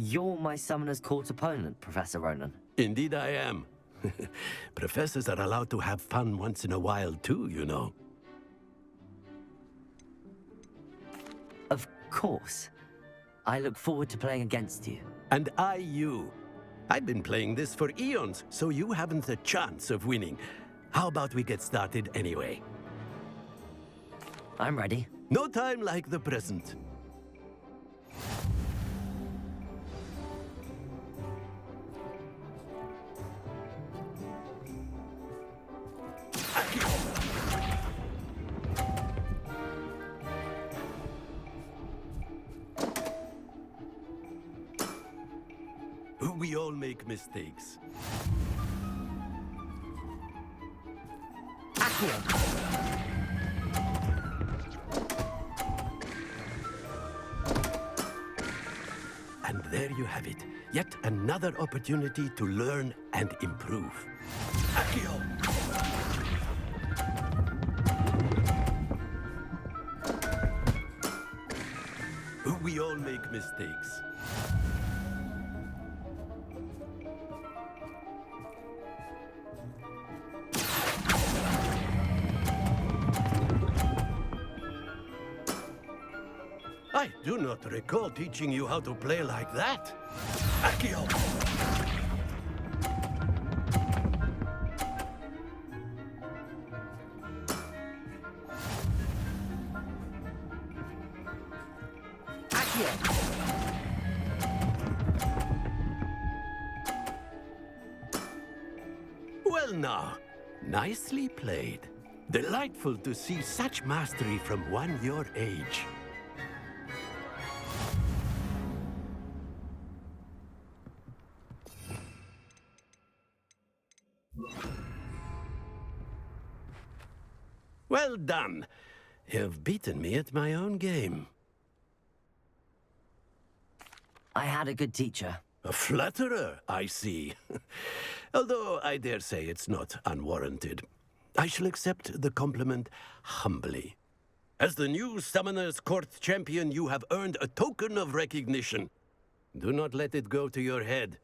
You're my Summoner's Court opponent, Professor Ronan. Indeed I am. Professors are allowed to have fun once in a while too, you know. Of course. I look forward to playing against you. And I you. I've been playing this for eons, so you haven't a chance of winning. How about we get started anyway? I'm ready. No time like the present. We all make mistakes. And there you have it. Yet another opportunity to learn and improve. Accio! We all make mistakes. I do not recall teaching you how to play like that. Accio! Well now, nicely played. Delightful to see such mastery from one your age. Well done. You've beaten me at my own game. I had a good teacher. A flatterer, I see. Although I dare say it's not unwarranted. I shall accept the compliment humbly. As the new Summoner's Court champion, you have earned a token of recognition. Do not let it go to your head.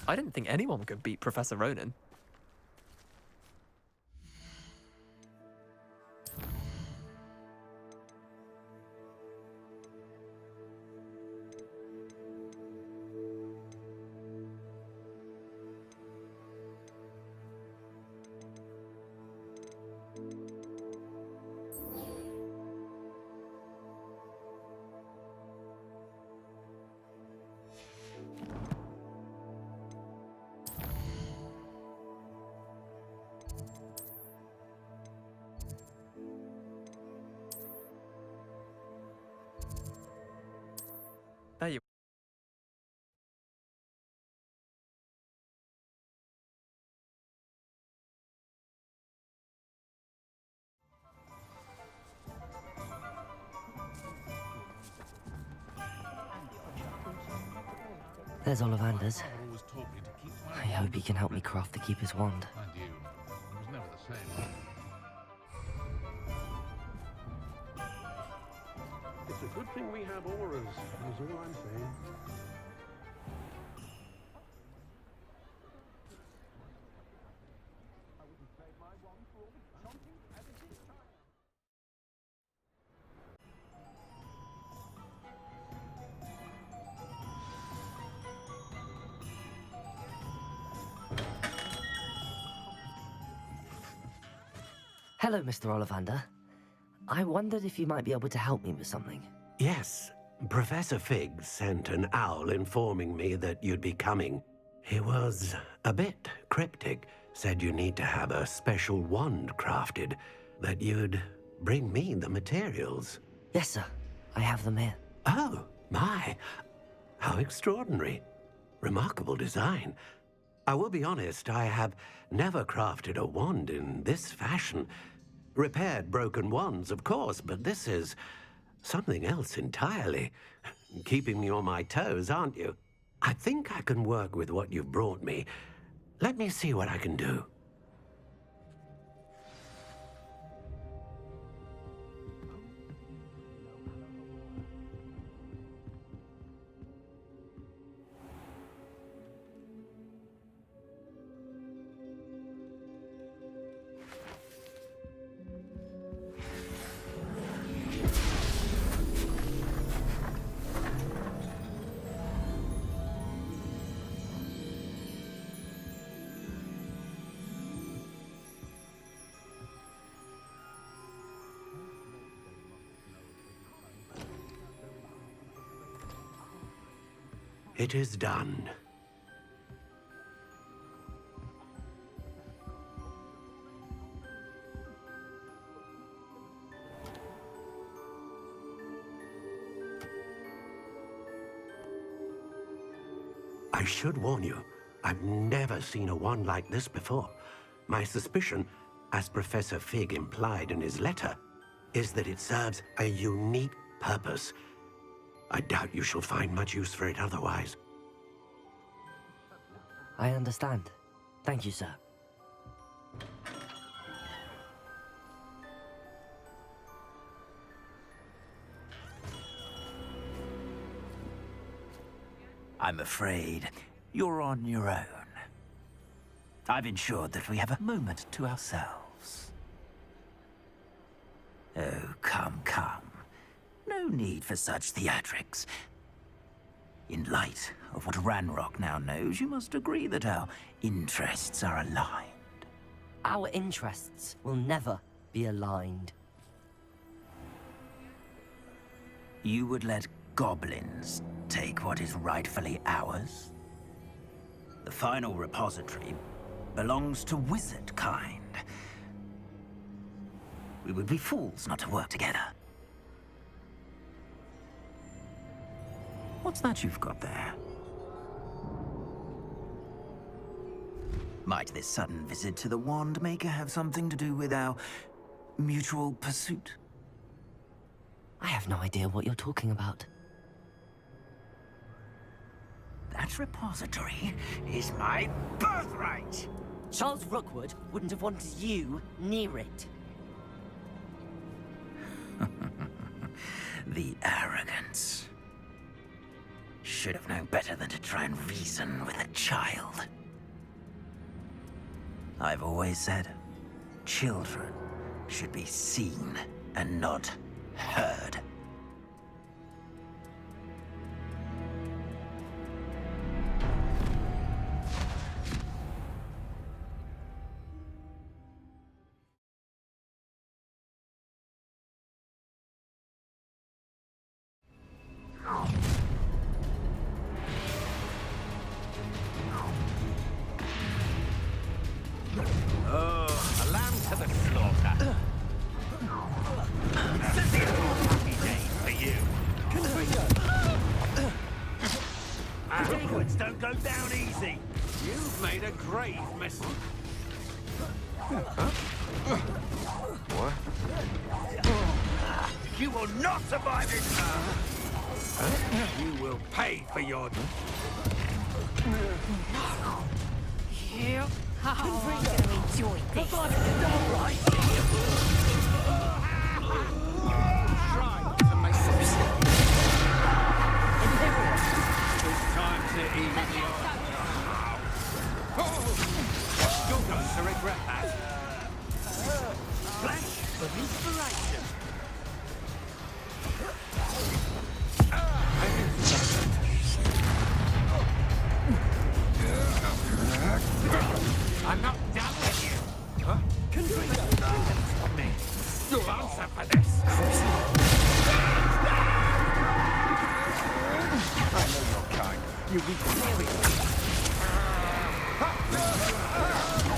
I didn't think anyone could beat Professor Ronan. There you There's Ollivander's. I hope he can help me craft the Keeper's wand. It's a good thing we have auras, is all I'm saying. Hello, Mr. Ollivander. I wondered if you might be able to help me with something. Yes, Professor Fig sent an owl informing me that you'd be coming. He was a bit cryptic, said you need to have a special wand crafted, that you'd bring me the materials. Yes, sir. I have them here. Oh, my. How extraordinary. Remarkable design. I will be honest, I have never crafted a wand in this fashion. Repaired broken wands, of course, but this is something else entirely. Keeping me on my toes, aren't you? I think I can work with what you've brought me. Let me see what I can do. It is done. I should warn you, I've never seen a wand like this before. My suspicion, as Professor Fig implied in his letter, is that it serves a unique purpose. I doubt you shall find much use for it otherwise. I understand. Thank you, sir. I'm afraid you're on your own. I've ensured that we have a moment to ourselves. Oh, come, come. No need for such theatrics. In light of what Ranrock now knows, you must agree that our interests are aligned. Our interests will never be aligned. You would let goblins take what is rightfully ours? The final repository belongs to wizard kind. We would be fools not to work together. What's that you've got there? Might this sudden visit to the Wand Maker have something to do with our mutual pursuit? I have no idea what you're talking about. That repository is my birthright! Charles Rookwood wouldn't have wanted you near it. The arrogance. Should have known better than to try and reason with a child. I've always said, children should be seen and not heard. A lamb to the slaughter. This is a happy day for you. Hogwarts don't go down easy. You've made a grave mistake. You will not survive it. You will pay for your... I'm gonna enjoy this. Try to make some sense. It's time to even the odds. You're going to regret that. Flash of inspiration. I'm not done with you. Huh? Stop me. You'll answer for this. I know your kind. You weak fairy.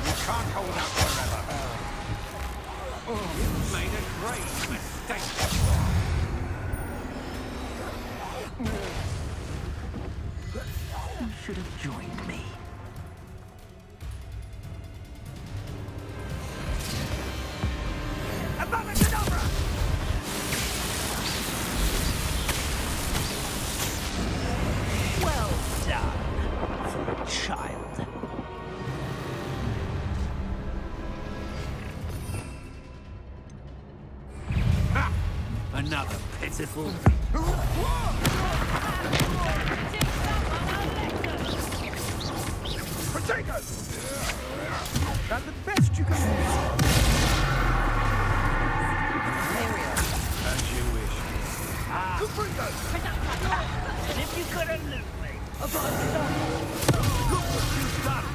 You can't hold out forever. You've made a great mistake. You should have joined me. child. Ha! Another pitiful. Potato! That's the best you can do. As you wish. Caprico! And if you could elude me, Look what you've done!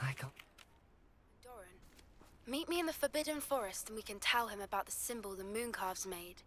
I can't. Doran, meet me in the Forbidden Forest and we can tell him about the symbol the Mooncalves made.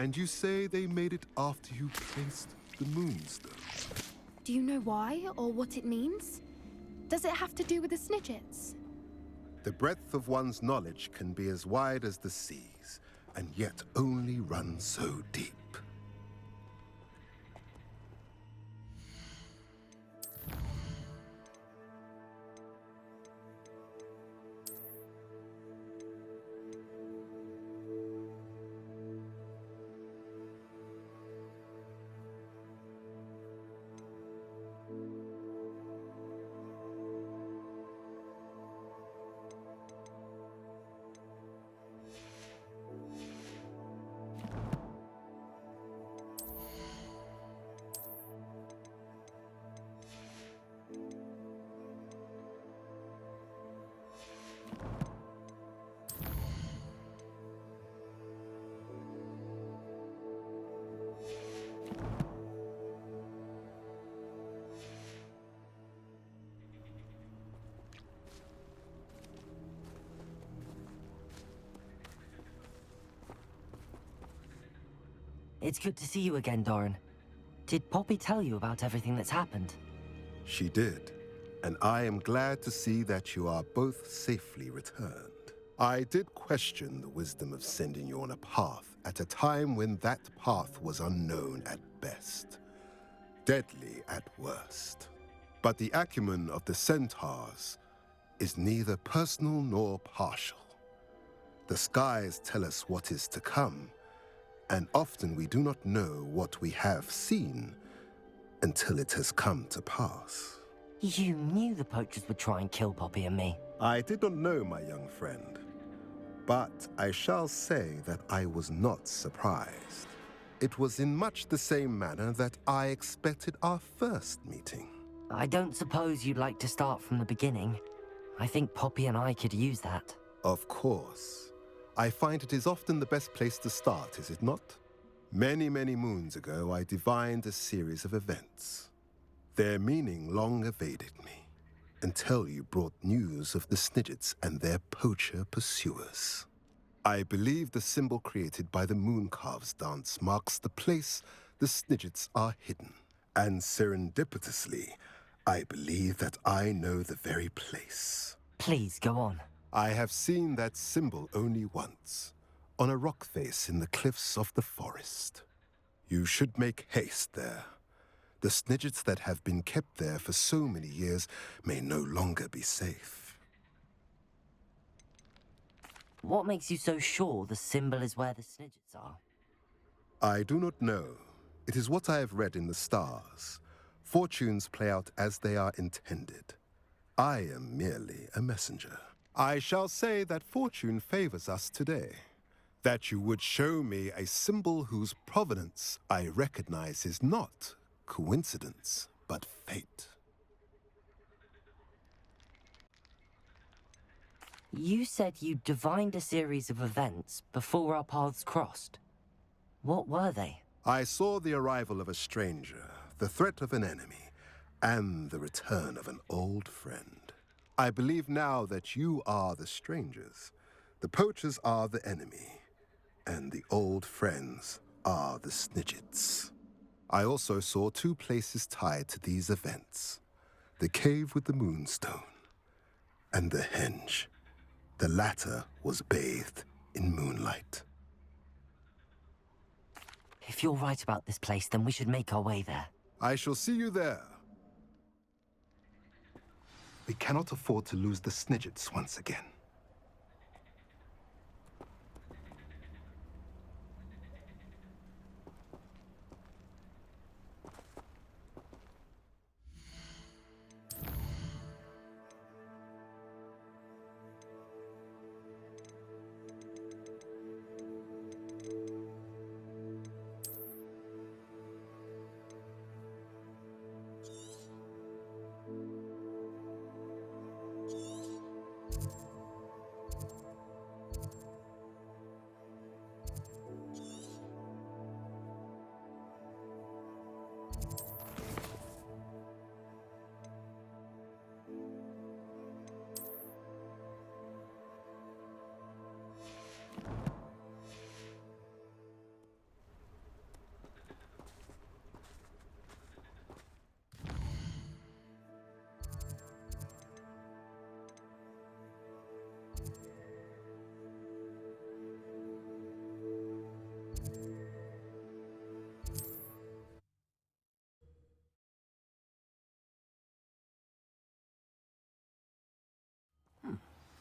And you say they made it after you placed the moonstone? Do you know why or what it means? Does it have to do with the Snidgets? The breadth of one's knowledge can be as wide as the seas, and yet only run so deep. It's good to see you again, Doran. Did Poppy tell you about everything that's happened? She did, and I am glad to see that you are both safely returned. I did question the wisdom of sending you on a path at a time when that path was unknown at best, deadly at worst. But the acumen of the centaurs is neither personal nor partial. The skies tell us what is to come, and often we do not know what we have seen until it has come to pass. You knew the poachers would try and kill Poppy and me. I did not know, my young friend, but I shall say that I was not surprised. It was in much the same manner that I expected our first meeting. I don't suppose you'd like to start from the beginning. I think Poppy and I could use that. Of course. I find it is often the best place to start, is it not? Many, many moons ago, I divined a series of events. Their meaning long evaded me, until you brought news of the Snidgets and their poacher pursuers. I believe the symbol created by the Mooncalves dance marks the place the Snidgets are hidden. And serendipitously, I believe that I know the very place. Please, go on. I have seen that symbol only once, on a rock face in the cliffs of the forest. You should make haste there. The Snidgets that have been kept there for so many years may no longer be safe. What makes you so sure the symbol is where the Snidgets are? I do not know. It is what I have read in the stars. Fortunes play out as they are intended. I am merely a messenger. I shall say that fortune favors us today. That you would show me a symbol whose provenance I recognize is not coincidence, but fate. You said you divined a series of events before our paths crossed. What were they? I saw the arrival of a stranger, the threat of an enemy, and the return of an old friend. I believe now that you are the strangers, the poachers are the enemy, and the old friends are the Snidgets. I also saw two places tied to these events: the cave with the moonstone and the henge. The latter was bathed in moonlight. If you're right about this place, then we should make our way there. I shall see you there. We cannot afford to lose the Snidgets once again.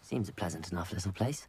Seems a pleasant enough little place.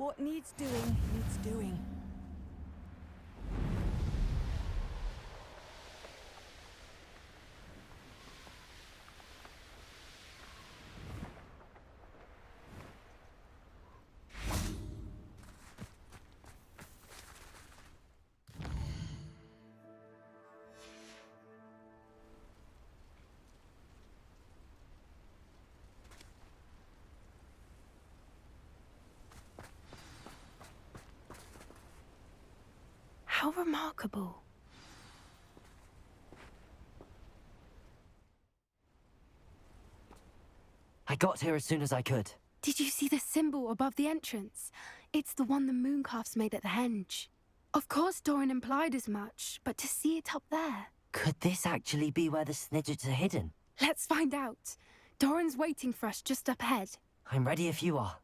What needs doing, needs doing. How remarkable. I got here as soon as I could. Did you see the symbol above the entrance? It's the one the mooncalves made at the henge. Of course Doran implied as much, but to see it up there... Could this actually be where the Snidgets are hidden? Let's find out. Doran's waiting for us just up ahead. I'm ready if you are.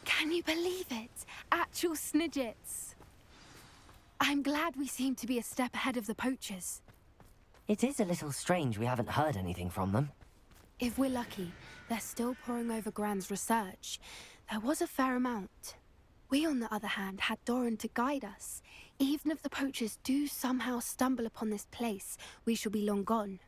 Can you believe it? Actual Snidgets. I'm glad we seem to be a step ahead of the poachers. It is a little strange we haven't heard anything from them. If we're lucky, they're still poring over Gran's research. There was a fair amount. We, on the other hand, had Doran to guide us. Even if the poachers do somehow stumble upon this place, we shall be long gone.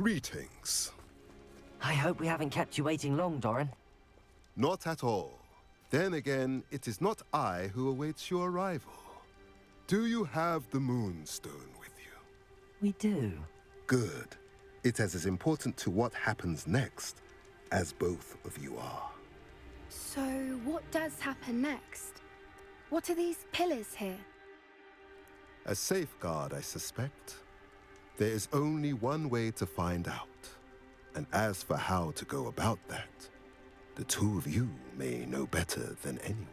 Greetings. I hope we haven't kept you waiting long, Doran. Not at all. Then again, it is not I who awaits your arrival. Do you have the Moonstone with you? We do. Good. It is as important to what happens next as both of you are. So, what does happen next? What are these pillars here? A safeguard, I suspect. There is only one way to find out. And as for how to go about that, the two of you may know better than anyone.